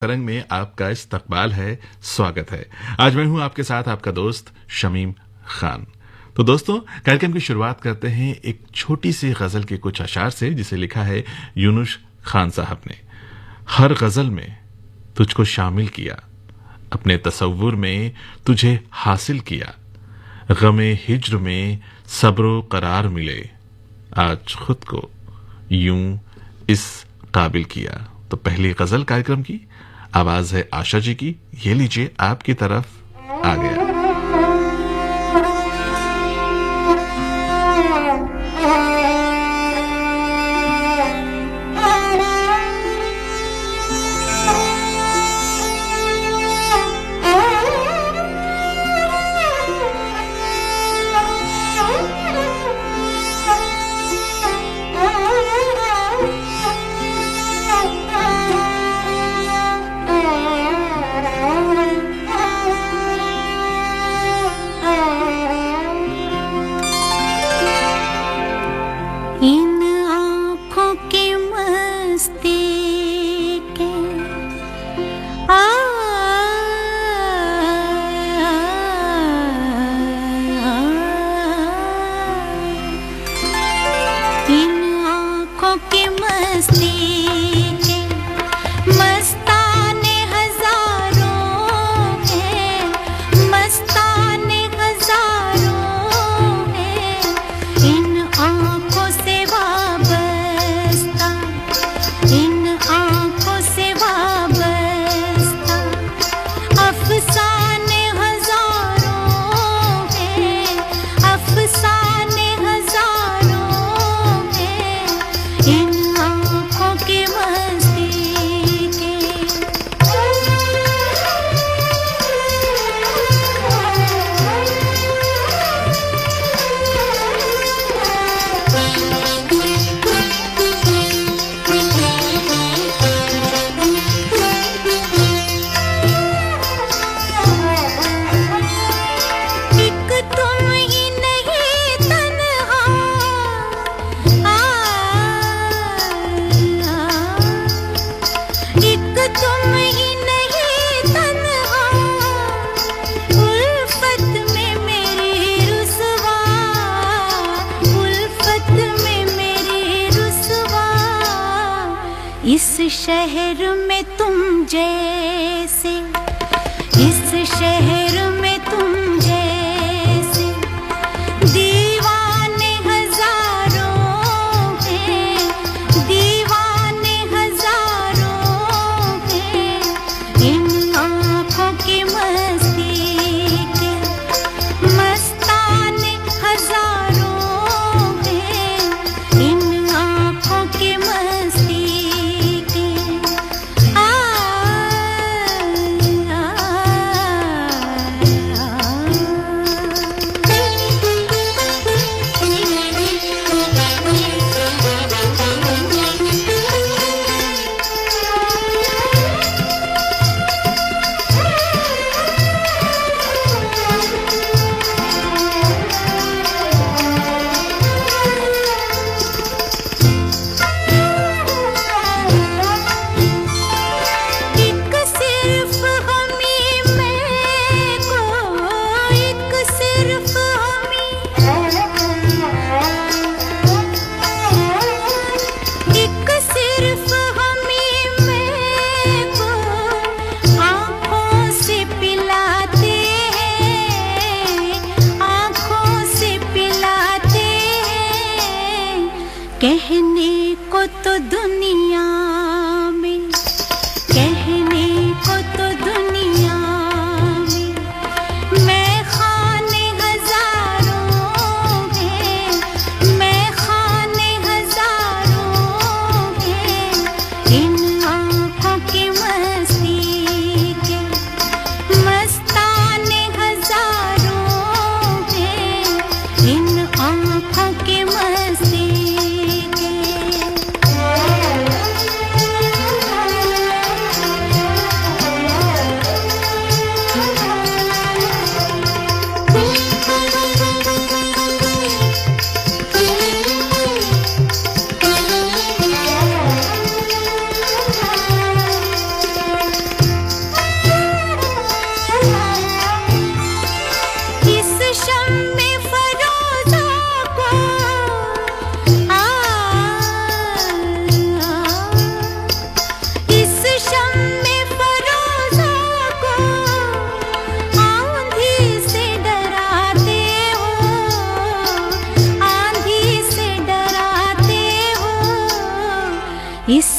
तरंग में आपका इस्तकबाल है, स्वागत है। आज मैं हूं आपके साथ आपका दोस्त शमीम खान। तो दोस्तों, कार्यक्रम की शुरुआत करते हैं एक छोटी सी गजल के कुछ अशार से, जिसे लिखा है यूनुस खान साहब ने। हर गजल में तुझको शामिल किया, अपने तसव्वुर में तुझे हासिल किया, गमे हिज्र में सब्रो करार मिले, आज खुद को यूं इस काबिल किया। तो पहली गजल कार्यक्रम की आवाज है आशा जी की, ये लीजिए आपकी तरफ आ गया। इस शहर में तुम जैसे, इस शहर में तुम जैसे दीवाने हजारों हैं, दीवाने हजारों हैं। इन आँखों की मस्ती के मस्ताने हजारों हैं, इन आँखों की मस्ती कहने को तो दुनिया में, कहने को तो दुनिया में मैं खाने हजारों हैं, मैं खाने हजारों हैं। इन आँखों की मस्ती के मस्ताने हजारों हैं, इन आँखों की मस्ती के।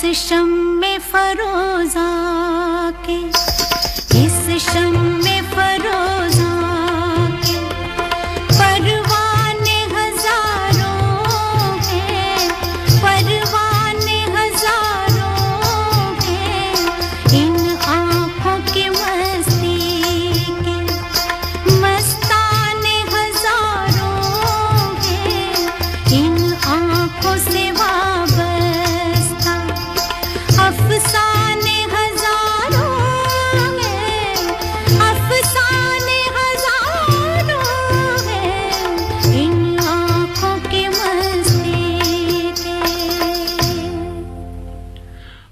शम्मे फरोजा के, इस शम्मे फरोजा के परवाने हजारों हैं, परवाने हजारों हैं, इन आँखों की मस्ती के मस्ताने हजारों हैं, इन आँखों से वाबस्ता अफसाने हजारों हैं, अफसाने हजारों हैं, इन आँखों की मस्ती के।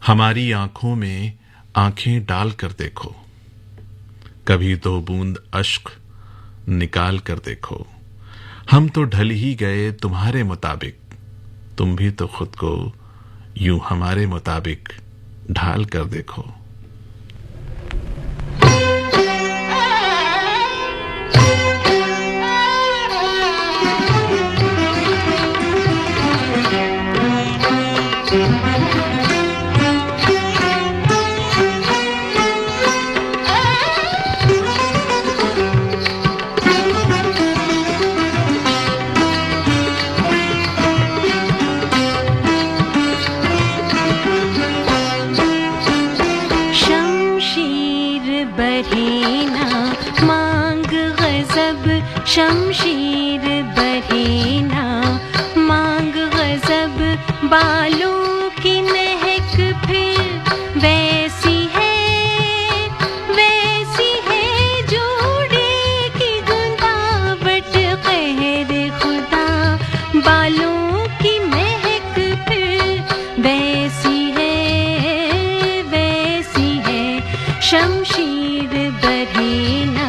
हमारी आंखों में आंखें डाल कर देखो, कभी 2 बूंद अश्क निकाल कर देखो, हम तो ढल ही गए तुम्हारे मुताबिक, तुम भी तो खुद को यूं हमारे मुताबिक ढाल कर देखो। शमशीर बरहीना मांग गजब, शमशीर बरहीना मांग गजब, बालों की महक फिर वैसी है जोड़े की गुंदावट कहर खुदा, बालों की महक फिर वैसी है शमशीर बरहीना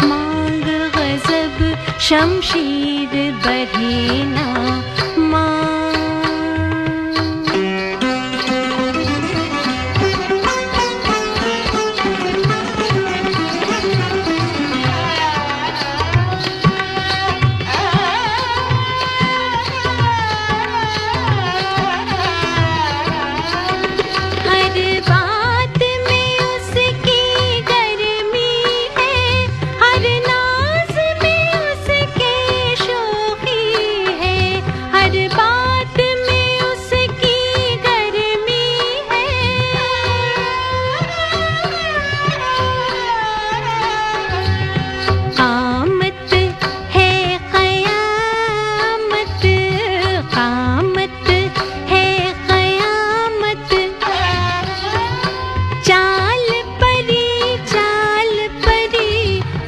मांग गजब, शमशीर बरहीना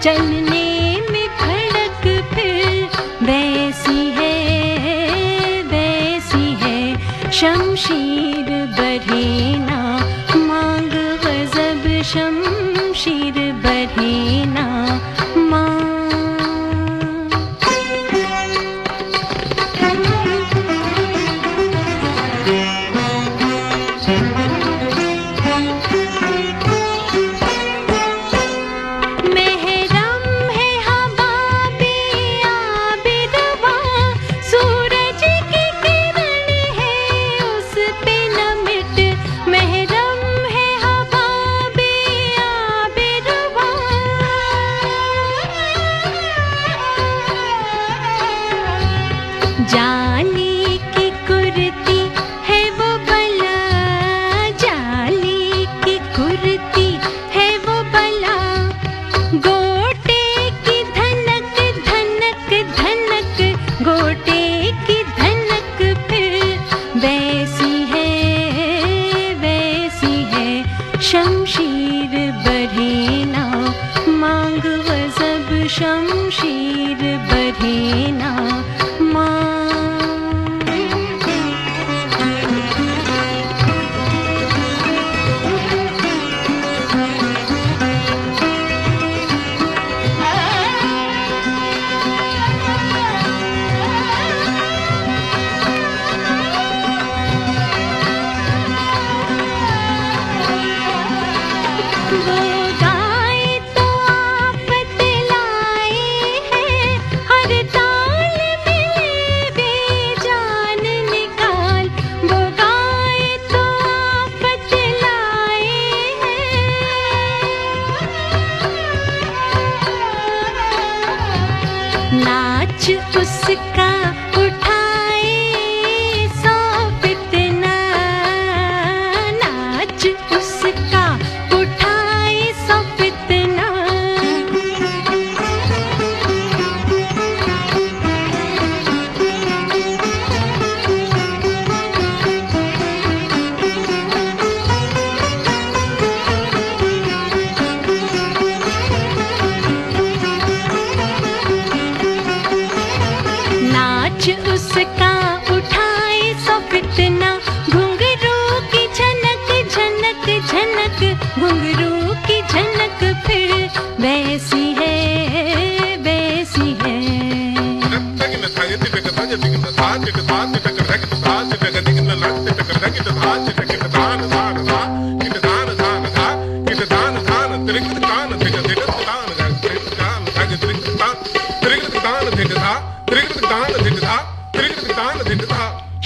चलने में खड़क फिर वैसी है शमशीर बरहीना मांग गजब, शमशीर बरहीना जाली की कुर्ती है वो बला, जाली की कुर्ती है वो बला, गोटे की धनक धनक धनक, गोटे की धनक फिर वैसी है शमशीर बरहीना मांग गजब, शमशीर बरहीना नाच उसका उठाए सौ फितना, नाच उसका उठाए सौ फितना। नाच उसका उठाए सौ फितना, घुंघरू की झनक झनक झनक, घुंघरू की झनक फिर वैसी है वैसी है।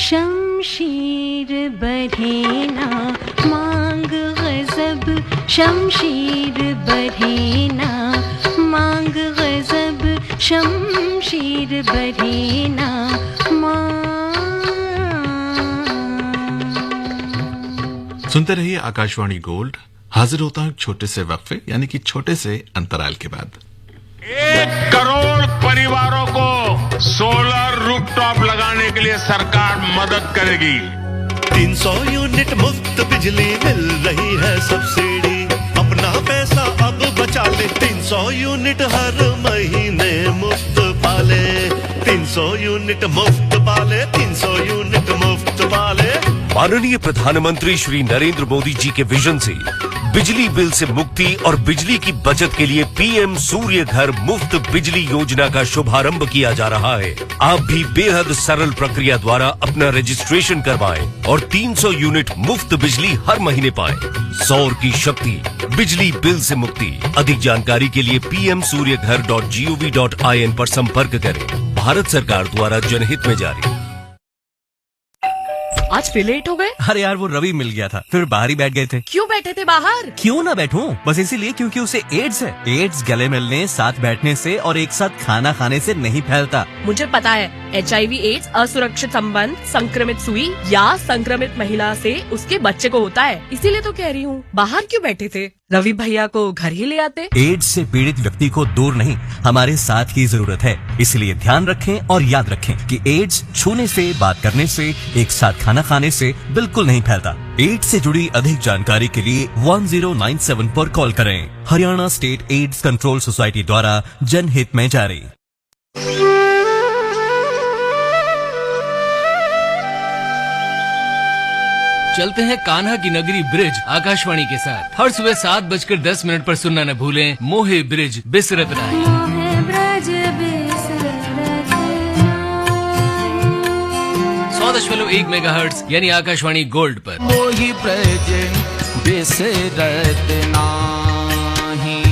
शमशीर बरहे ना मांग गजब, शमशीर बरहे ना मांग गजब, शमशीर बरहे ना सुनते रहिए आकाशवाणी गोल्ड। हाजिर होता हूं छोटे से वक्फे यानी कि छोटे से अंतराल के बाद। 1 करोड़ परिवारों को सोलर रूफटॉप लगाने के लिए सरकार मदद करेगी। 300 यूनिट मुफ्त बिजली मिल रही है सब्सिडी, अपना पैसा अब बचा ले, 300 यूनिट हर महीने मुफ्त पाले, 300 यूनिट मुफ्त पाले, 300 यूनिट मुफ्त पाले। माननीय प्रधानमंत्री श्री नरेंद्र मोदी जी के विजन से बिजली बिल से मुक्ति और बिजली की बचत के लिए पीएम सूर्य घर मुफ्त बिजली योजना का शुभारंभ किया जा रहा है। आप भी बेहद सरल प्रक्रिया द्वारा अपना रजिस्ट्रेशन करवाएं और 300 यूनिट मुफ्त बिजली हर महीने पाएं। सौर की शक्ति, बिजली बिल से मुक्ति। अधिक जानकारी के लिए pmsuryaghar.gov.in पर संपर्क करें। भारत सरकार द्वारा जनहित में जारी। आज फिर लेट हो गए? अरे यार वो रवि मिल गया था, फिर बाहर ही बैठ गए थे। क्यों बैठे थे बाहर? क्यों ना बैठूं, बस इसीलिए क्योंकि उसे एड्स है। एड्स गले मिलने, साथ बैठने से और एक साथ खाना खाने से नहीं फैलता। मुझे पता है, HIV एड्स असुरक्षित संबंध, संक्रमित सुई या संक्रमित महिला से उसके बच्चे को होता है। इसीलिए तो कह रही हूँ, बाहर क्यों बैठे थे? रवि भैया को घर ही ले आते। एड्स से पीड़ित व्यक्ति को दूर नहीं, हमारे साथ की जरूरत है। इसलिए ध्यान रखें और याद रखें कि एड्स छूने से, बात करने से, एक साथ खाना खाने से बिल्कुल नहीं फैलता। एड्स से जुड़ी अधिक जानकारी के लिए 1097 पर कॉल करें। Haryana state AIDS control society द्वारा जनहित में जारी। चलते हैं कान्हा की नगरी ब्रिज आकाशवाणी के साथ। हर सुबह 7:10 पर सुनना न भूलें मोहे ब्रिज बिसरत नाही। 100.1 मेगाहर्ट्ज यानी आकाशवाणी गोल्ड पर। मोही ब्रिज बिसरत नाही।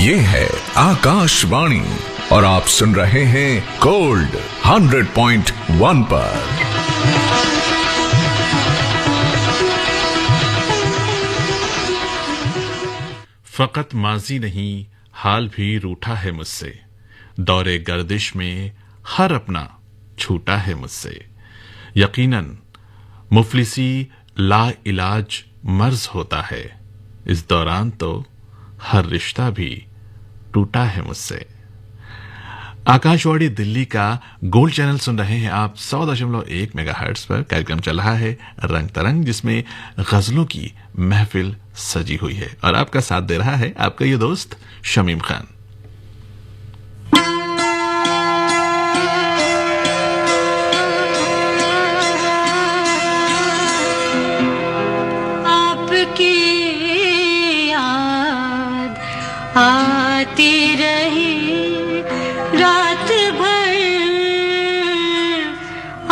ये है आकाशवाणी और आप सुन रहे हैं गोल्ड 100.1 पर। फकत माजी नहीं, हाल भी रूठा है मुझसे, दौरे गर्दिश में हर अपना छूटा है मुझसे। यकीनन मुफलिसी ला इलाज मर्ज होता है, इस दौरान तो हर रिश्ता भी टूटा है मुझसे। आकाशवाणी दिल्ली का गोल्ड चैनल सुन रहे हैं आप। 100.1 मेगाहर्ट्ज पर कार्यक्रम चल रहा है रंग तरंग, जिसमें गजलों की महफिल सजी हुई है और आपका साथ दे रहा है आपका ये दोस्त शमीम खान। आपकी याद आती रही रात भर,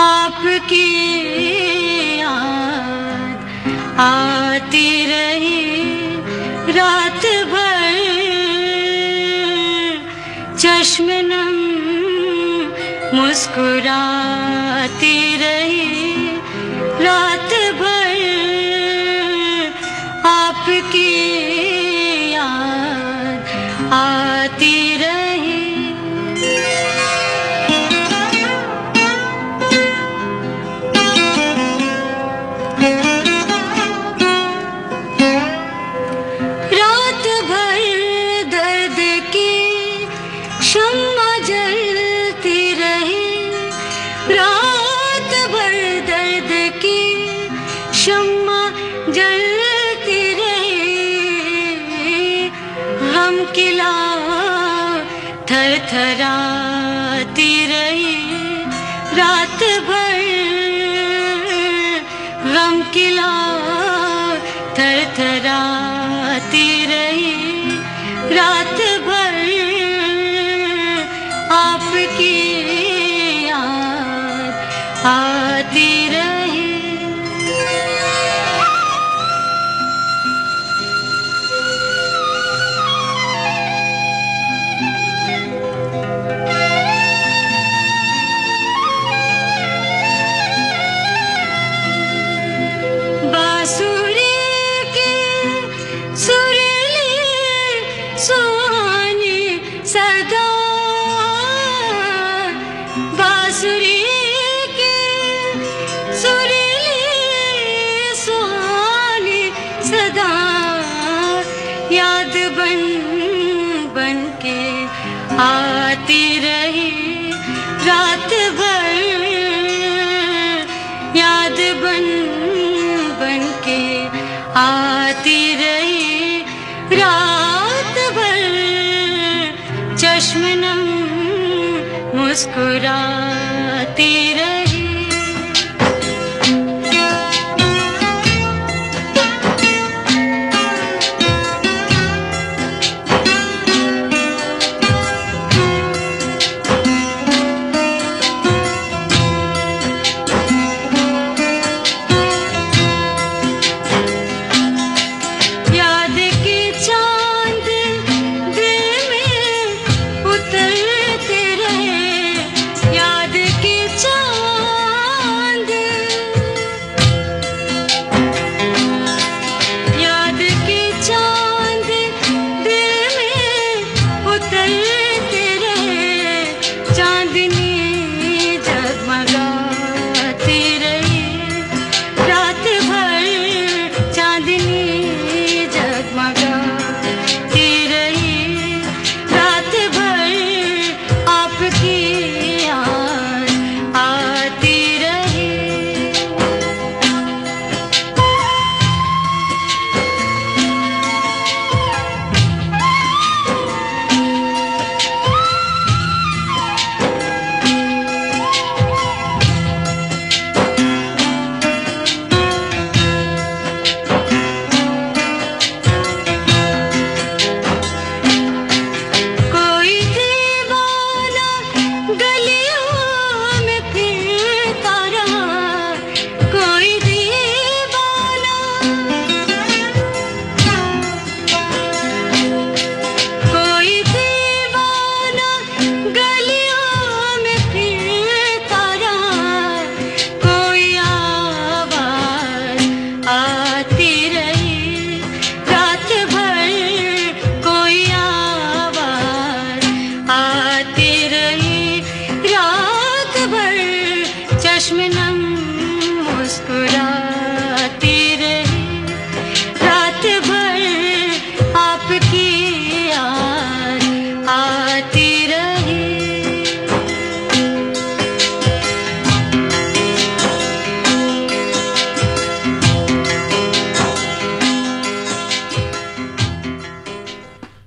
आपकी याद आती रही रात भर, चश्म नम मुस्कुराती रही रात भर, आपकी याद शम्मा जलती रहे, गम की लौ थरथराती रही रात भर, गम की लौ थरथराती रही रात भर, आपकी याद आती रही। बांसुरी की सुरीली सुहानी सदा, बांसुरी की सुरीली सुहानी सदा, याद बन बन के आती रही रात भर, याद बन बन के आती रही रात भर, चश्म नम मुस्कुराती रही। याद के चांद दिल में उतरते रहे, याद के चांद, याद के चांद दिल में उतरते रहे, चांदनी जगमगाती रही रात भर, चांदनी जगमगाती रही रात भर, आपकी याद आती रही। कोई दीवाना गलियों में फिरता रहा, कोई दीवाना, कोई दीवाना गलियों में फिरता रहा, कोई आवाज आती रही रात भर, कोई आवाज आती रही रात भर, चश्म नम मुस्कुराती रही रात भर, आपकी याद आती रही।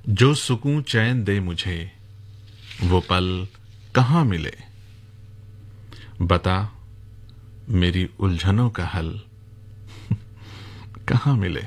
जो सुकून चैन दे मुझे वो पल कहाँ मिले, बता मेरी उलझनों का हल कहाँ मिले।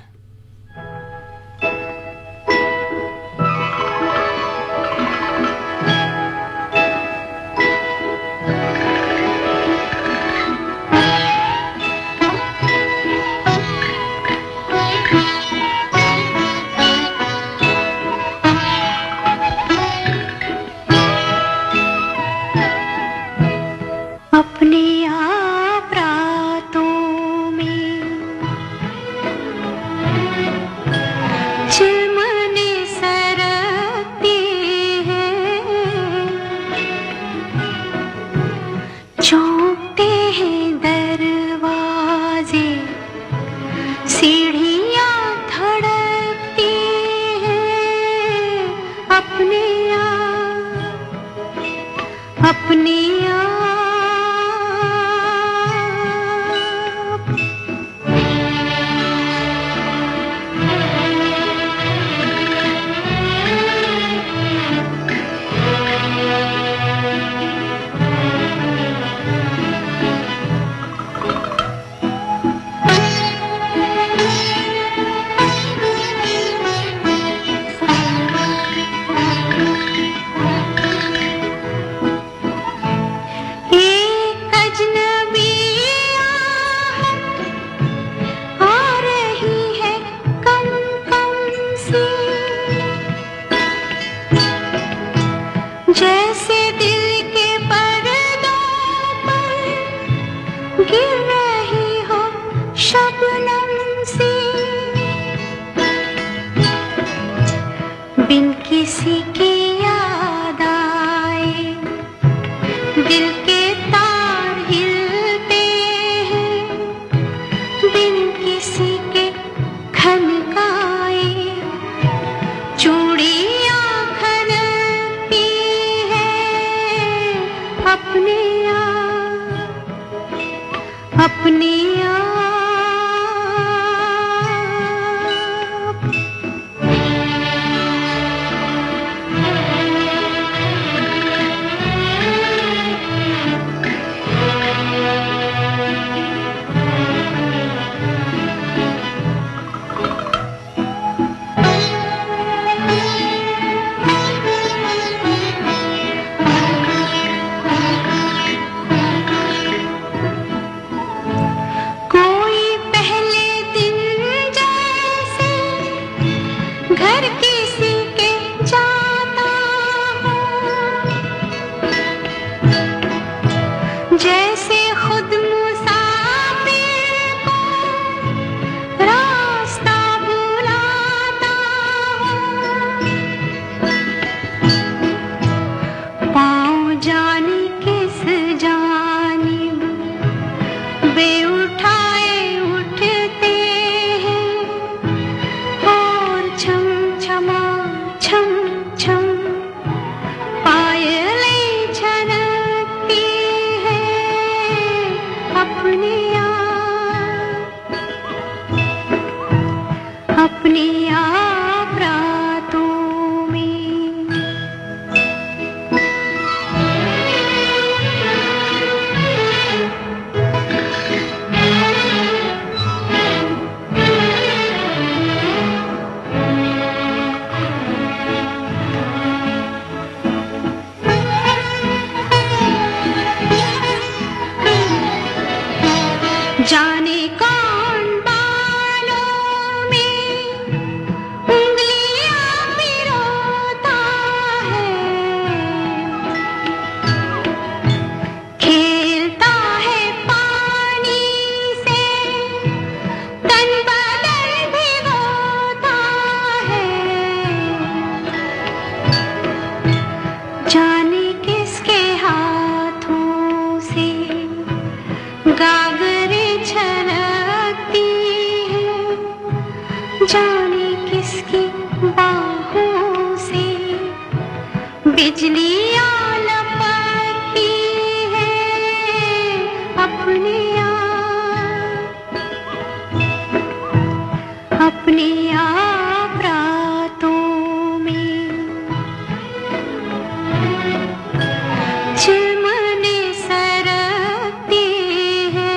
अपने आप रातों में किसी के खनकाए, चूड़ियां खनकती है अपने आप, अपने आप। घर किसी के जाता हूँ, जैसे खुद मुसाफिर को रास्ता बुलाता हूँ। पाँव जाने किस जानिब वे उठाए उठते हैं, और छम छमा छम छम पायलें छनकती है अपने आप, अपने आप रातों में। जाने कौन बालों में उंगलियां पिरोता है, खेलता है पानी से तन बदन भिगोता है। जाने किसके हाथों से गागरे छलकती है, जाने किसकी बाहों से बिजलियां लपकती है अपने आप, अपने आप रातों में। चिलमने सरकती है,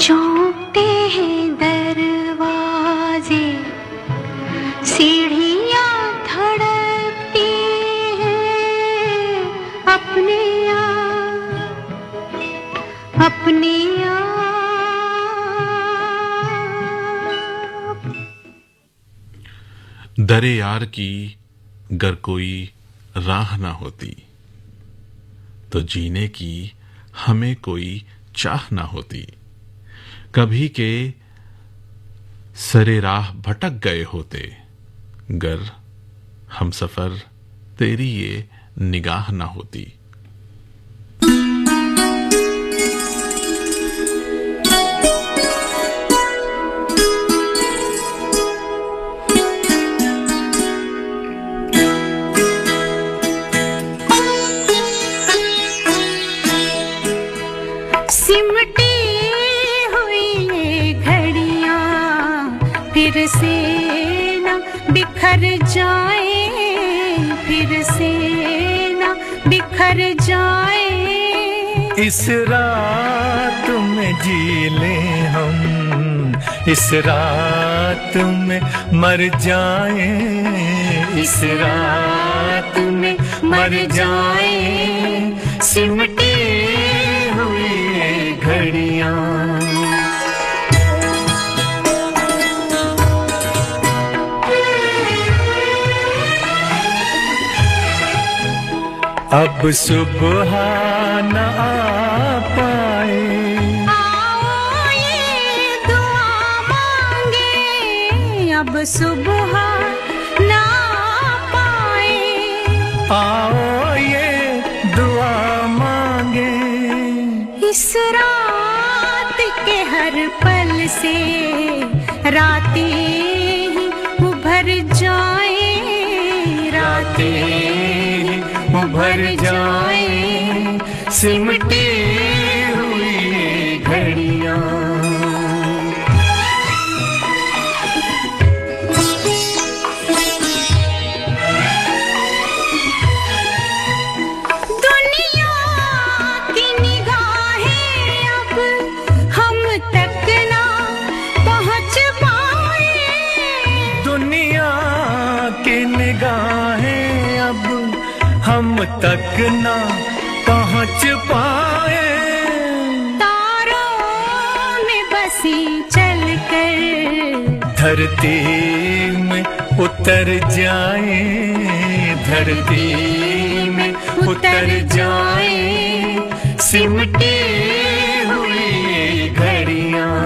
चौंकते हैं दरवाजे, सीढ़ियां धड़कती हैं अपने आप, अपने आप। दरे यार की गर कोई राह ना होती, तो जीने की हमें कोई चाह ना होती। कभी के सरे राह भटक गए होते, गर हम सफर तेरी ये निगाह ना होती। सिमटी हुई ये घड़ियां फिर से न बिखर जाए, फिर से न बिखर जाए। इस रात में जी लें हम, इस रात में मर जाएं, इस रात में मर जाएं। सिमटी हुई ये घड़ियां अब सुबह न आ पाए, आओ ये दुआ मांगे, अब सुबह ना पाए। आओ ये दुआ मांगे, इस रात के हर पल से रातें ही उभर जाए, रातें ही उभर जाए, सिमटी हुई घड़ियां। हम तक ना पहुँच पाए, तारों में बसी चलकर धरती में उतर जाए, धरती में उतर जाए, सिमटी हुई घड़ियां।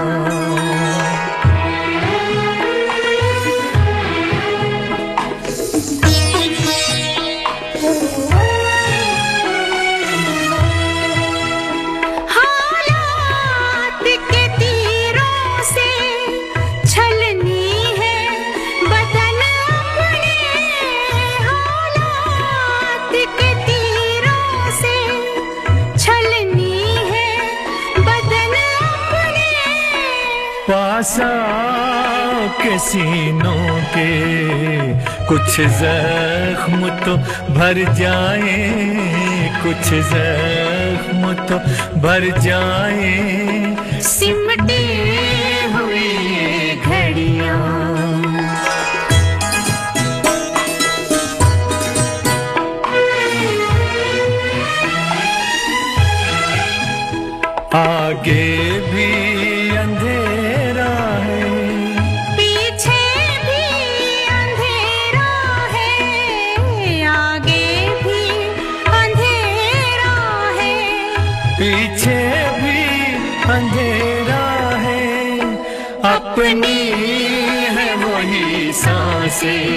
पास के सीनों के कुछ जख्म तो भर जाए, कुछ जख्म तो भर जाए, सिमटी हुई घड़ियां। आगे भी अंधेरा है, पीछे भी अंधेरा है, आगे भी अंधेरा है, पीछे भी अंधेरा है, अपनी है वही सांसें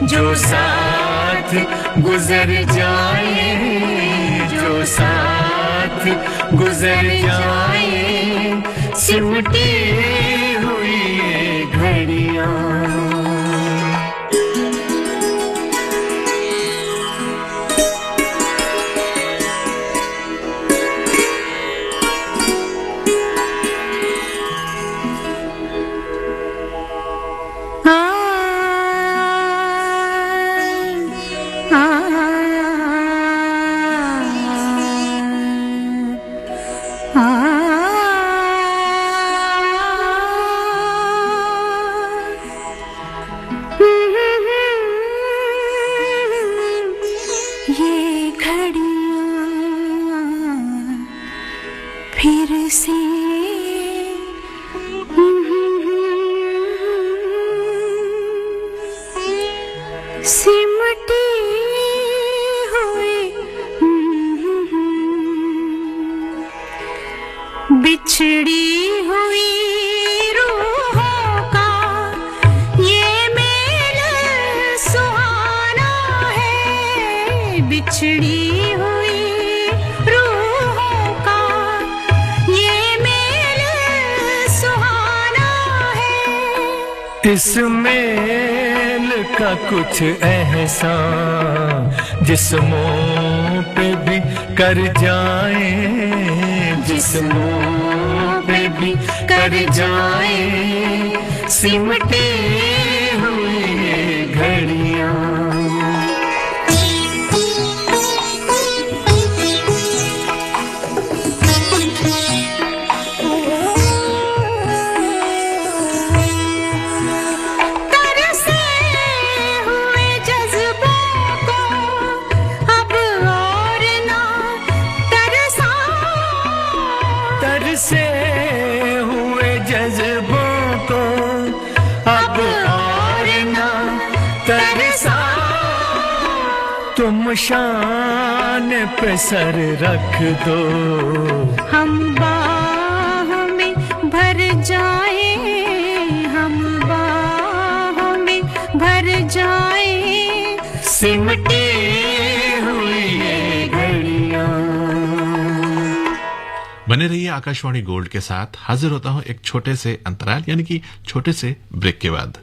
जो साथ गुजर जाए, जो साथ गुजर जाए, सिमटी हुई घड़ियां। ये घड़ियां फिर से सिमटी हुई, बिछड़ी हुई रूहों का ये मेल सुहाना है, बिछड़ी हुई रूहों का ये मेल सुहाना है। इस मेल का कुछ एहसान जिस्मों पे भी कर जाए, जिस्मों पे भी कर जाए, सिमटी हुई घड़ियां। से हुए जज्बों को अब और ना तरसा, तुम शान पे सर रख दो, हम बाहों में भर जाए, हम बाहों में भर जाए, सिमटी हुई घड़ियां। बने रहिए आकाशवाणी गोल्ड के साथ। हाजिर होता हूं एक छोटे से अंतराल यानी कि छोटे से ब्रेक के बाद।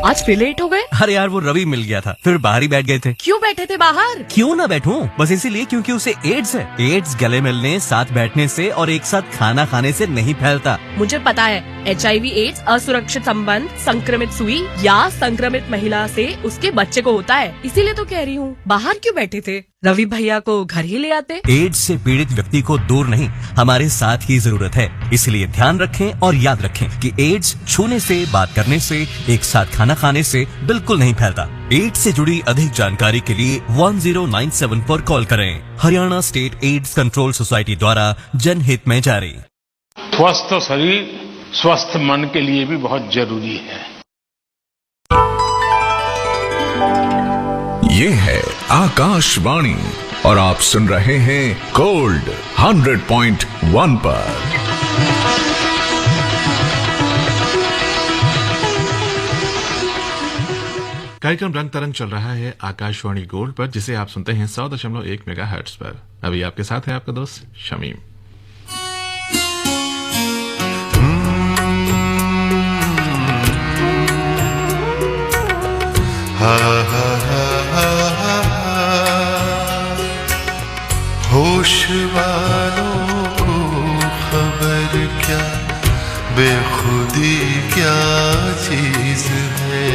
आज फिर लेट हो गए? अरे यार वो रवि मिल गया था, फिर बाहर ही बैठ गए थे। क्यों बैठे थे बाहर? क्यों ना बैठूं, बस इसीलिए क्योंकि उसे एड्स है। एड्स गले मिलने, साथ बैठने से और एक साथ खाना खाने से नहीं फैलता। मुझे पता है, HIV एड्स असुरक्षित संबंध, संक्रमित सुई या संक्रमित महिला से उसके बच्चे को होता है। इसीलिए तो कह रही हूँ, बाहर क्यों बैठे थे? रवि भैया को घर ही ले आते। एड्स से पीड़ित व्यक्ति को दूर नहीं, हमारे साथ की जरूरत है। इसलिए ध्यान रखें और याद रखें कि एड्स छूने से, बात करने से, एक साथ खाना खाने से बिल्कुल नहीं फैलता। एड्स से जुड़ी अधिक जानकारी के लिए 1097 पर कॉल करें। Haryana state AIDS control society द्वारा जनहित में जारी। स्वस्थ शरीर स्वस्थ मन के लिए भी बहुत जरूरी है। ये है आकाशवाणी और आप सुन रहे हैं गोल्ड 100.1 पर। कार्यक्रम रंग तरंग चल रहा है आकाशवाणी गोल्ड पर, जिसे आप सुनते हैं 100.1 मेगाहर्ट्ज पर। अभी आपके साथ है आपका दोस्त शमीम। होश वालों को खबर क्या, बेखुदी क्या चीज है।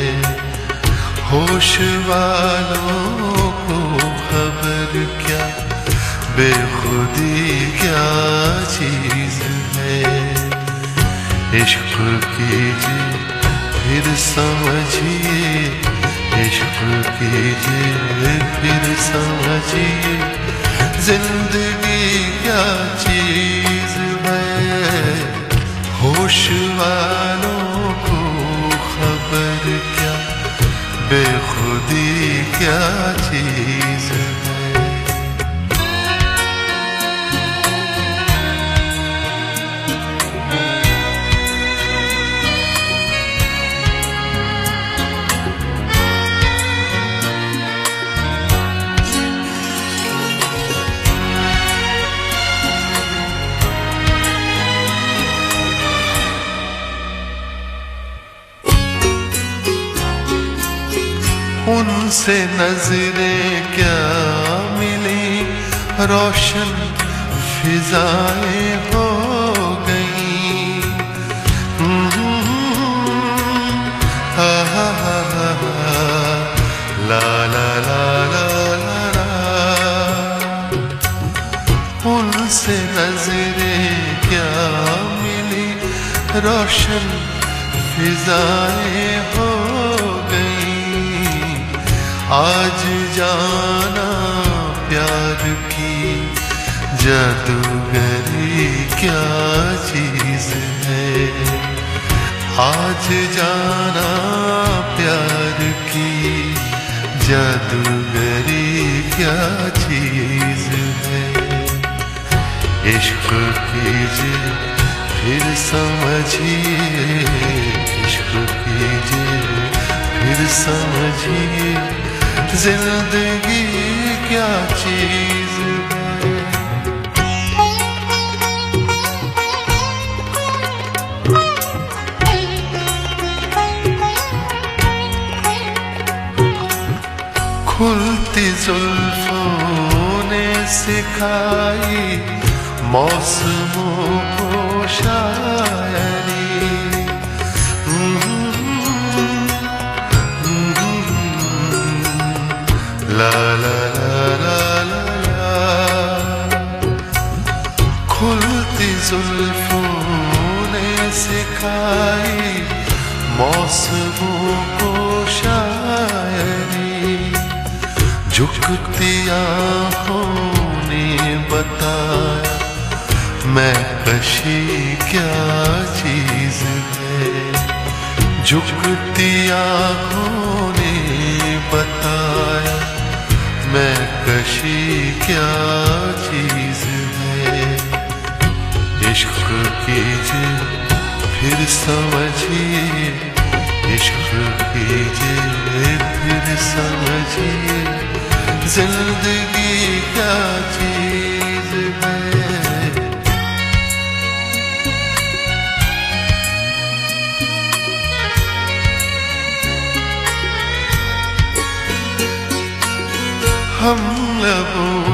होश वालों को खबर क्या, बेखुदी क्या चीज है। इश्क कीजिए फिर समझिए, इश्क कीजिए फिर समझिए, जिंदगी क्या चीज है। होश वालों को खबर क्या, बेखुदी क्या चीज है। उनसे नजरें क्या मिली, रोशन फिजाएं हो गई। ला ला ला ला ला। उनसे नजरें क्या मिली, रोशन फिजाएं हो गई। आज जाना प्यार की जादूगरी क्या चीज है। आज जाना प्यार की जादूगरी क्या चीज है। इश्क कीजिए फिर समझिए, इश्क कीजिए फिर समझिए, जिंदगी क्या चीज है। खुलती जुल्फों ने सिखाई मौसमों को शायरी। ला ला ला ला ला। खुलती जुल्फों ने सिखाई मौसमों को शायरी। झुकती आँखों ने बताया मैं कशी क्या चीज है। झुकती आँखों ने बताया मैं कशी क्या चीज है। इश्क कीजिए फिर समझिए, इश्क कीजिए फिर समझिए, जिंदगी क्या चीज है।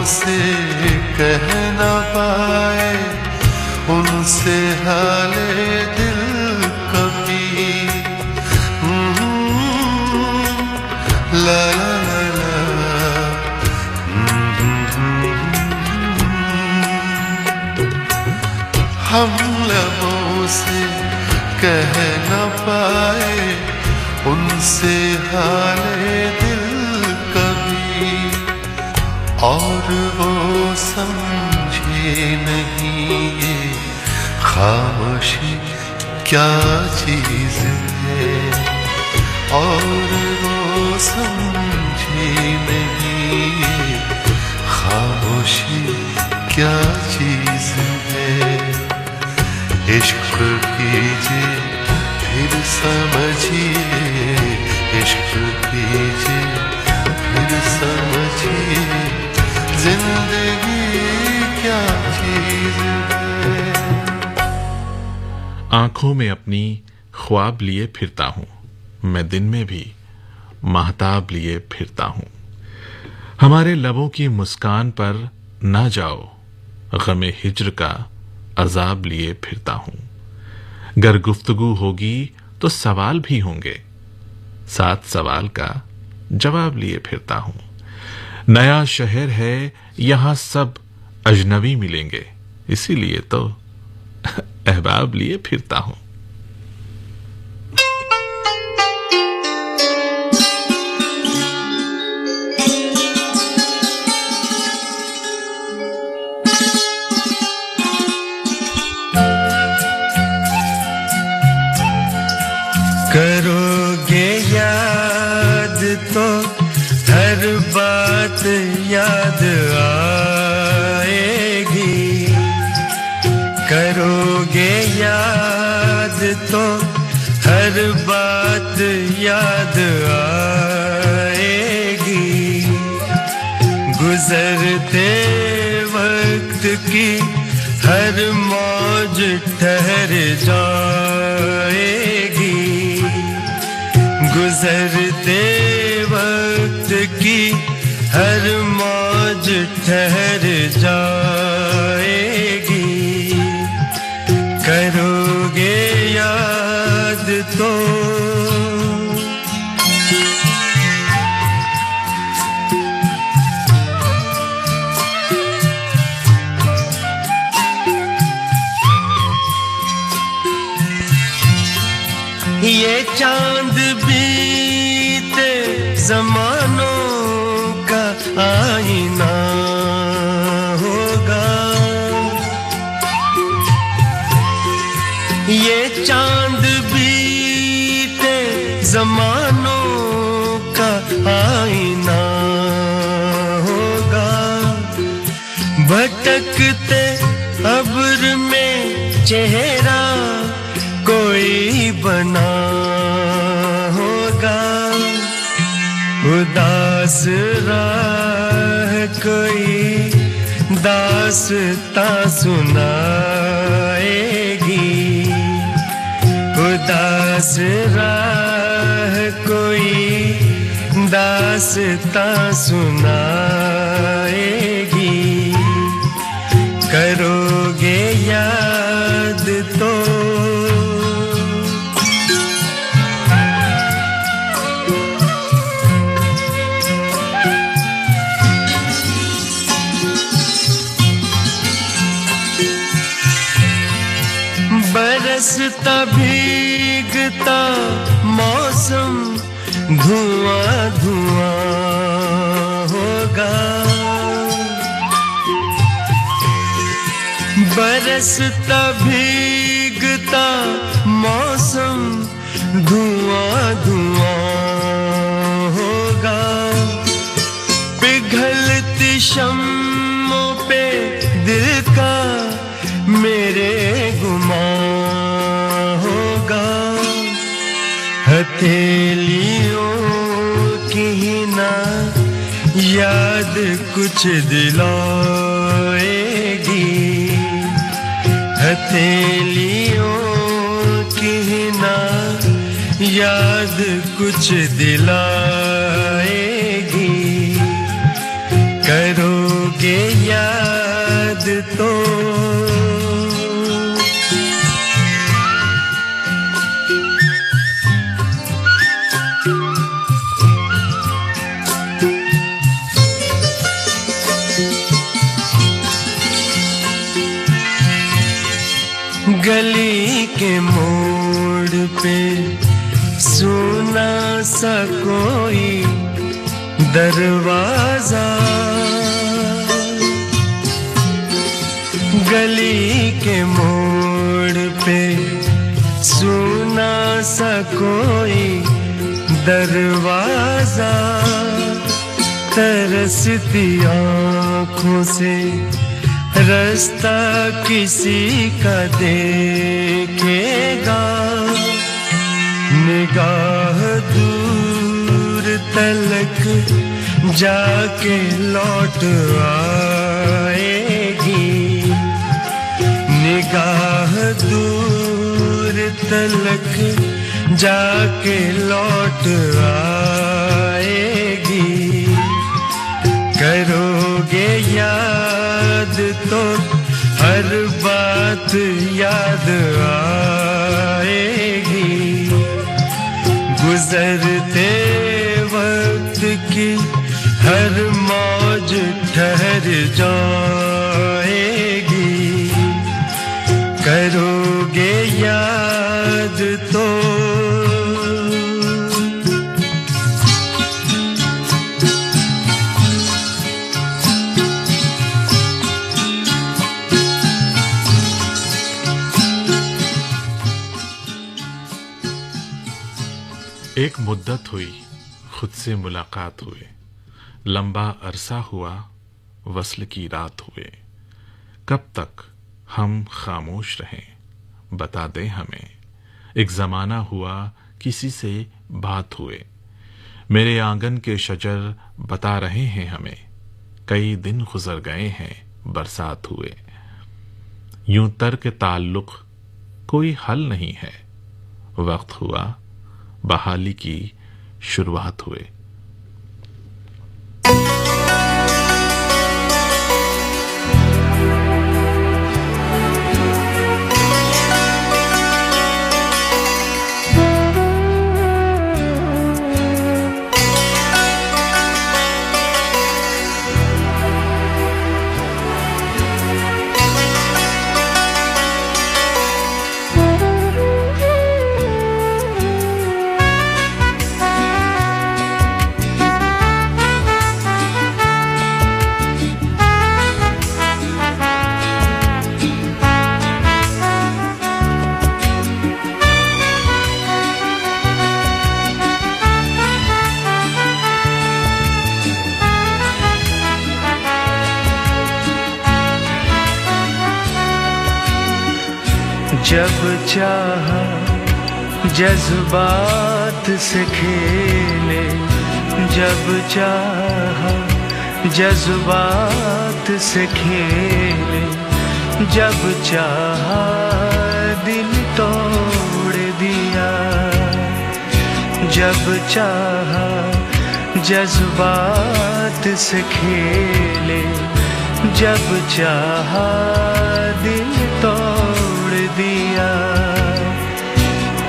से कह न पाए उनसे हाले दिल कभी। ला ला ला ला। हम लबों से कह न पाए उनसे हाले दिल कभी, और वो समझे नहीं ये खामोशी क्या चीज है, और वो समझे नहीं ये खामोशी क्या चीज है। इश्क कीजिए फिर समझिए, इश्क कीजिए फिर समझिए, जिंदगी क्या चीज है। आंखों में अपनी ख्वाब लिए फिरता हूं, मैं दिन में भी महताब लिए फिरता हूं। हमारे लबों की मुस्कान पर ना जाओ, गमे हिज्र का अजाब लिए फिरता हूं। गर गुफ्तगू होगी तो सवाल भी होंगे, साथ सवाल का जवाब लिए फिरता हूं। नया शहर है यहां सब अजनबी मिलेंगे, इसीलिए तो अहबाब लिए फिरता हूं। करोगे याद तो हर बात याद आएगी, करोगे याद तो हर बात याद आएगी। गुजरते वक्त की हर मौज ठहर जाएगी, गुजरते वक्त की हर मौज ठहर जाएगी। करोगे याद तो ये चांद बीते जमानों का आईना होगा, ये चांद बीते जमानों का आईना होगा। भटकते अब्र में चेहरा कोई बना होगा, उदास राह कोई दास्तां सुनाएगी, उदास राह कोई दास्तां सुनाएगी। करोगे याद तो बरसता भीगता मौसम धुआं धुआं होगा, बरसता भीगता मौसम धुआं धुआं होगा। पिघलती शम्मों पे दिल का मेरे गुमां होगा, हथेलियों की ना याद कुछ दिलाएगी, हथेलियों की ना याद कुछ दिलाएगी। करोगे करोगे याद तो गली के मोड़ पे सुना सा कोई दरवाजा, गली के मोड़ पे सुना सा कोई दरवाजा, तरसती आँखों से रास्ता किसी का देखेगा, निगाह दूर तलक जाके लौट आएगी, निगाह दूर तलक जाके लौट आएगी। करोगे याद तो हर बात याद आएगी, गुजरते वक्त की हर मौज ठहर जाएगी। करोगे याद तो एक मुद्दत हुई खुद से मुलाकात हुए, लंबा अरसा हुआ वस्ल की रात हुए, कब तक हम खामोश रहें बता दें हमें, एक जमाना हुआ किसी से बात हुए, मेरे आंगन के शजर बता रहे हैं हमें, कई दिन गुजर गए हैं बरसात हुए, यूं तर्क ताल्लुक कोई हल नहीं है, वक्त हुआ बहाली की शुरुआत हुए। जब चाहा जज्बात से खेले, जब चाहा जज्बात से खेले, जब चाहा दिल तोड़ दिया, जब चाहा जज्बात से खेले, जब चाहा दिल तोड़ दिया।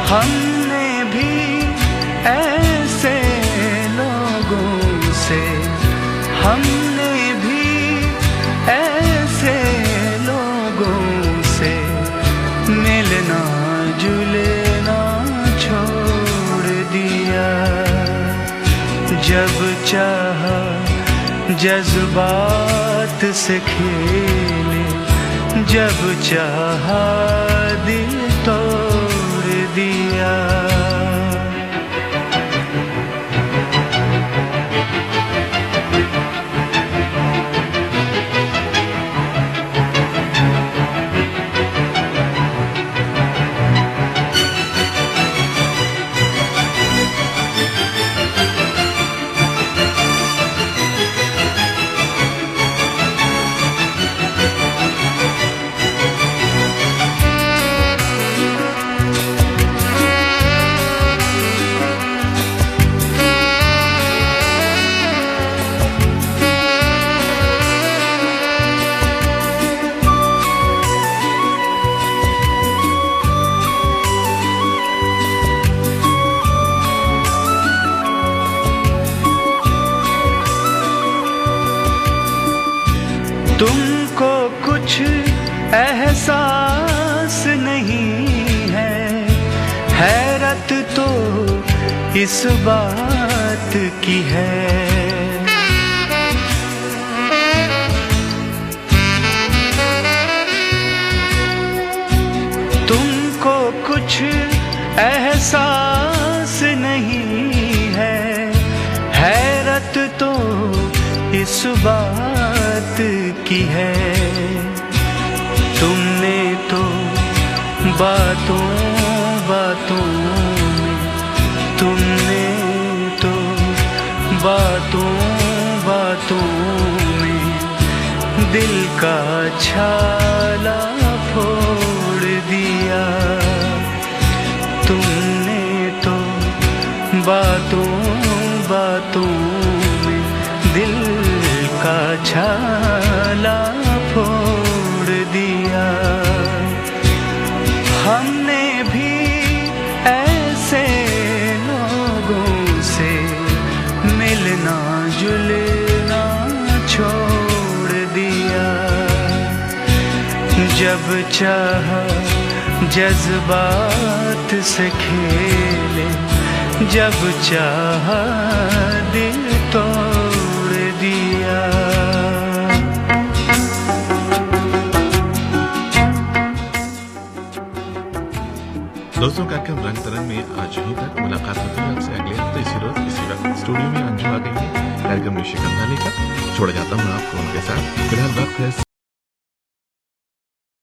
हमने भी ऐसे लोगों से, हमने भी ऐसे लोगों से मिलना जुलना छोड़ दिया। जब चाहा जज्बात से खेले, जब चाहा दिल तोड़ दिया। कुछ एहसास नहीं है, हैरत तो इस बात की है। तुमको कुछ एहसास नहीं है, हैरत तो इस बात की है। तुमने तो बातों बातों में, तुमने तो बातों बातों में दिल का छाला फोड़ दिया। तुमने तो बातों बातों में दिल का छाला फोड़ दिया। हमने भी ऐसे लोगों से मिलना जुलना छोड़ दिया। जब चाहा जज्बात से खेले, जब चाहा दिल तोड़ दिया। दोस्तों, कार्यक्रम रंग तरंग में आज यहीं तक। मुलाकात होती है आपसे अगले हफ्ते इसी रोज इसी वक्त। स्टूडियो में अंजू आ गई है कार्यक्रम निशिकंधा लेकर। छोड़ जाता हूँ आपको उनके साथ। फिलहाल वक्त है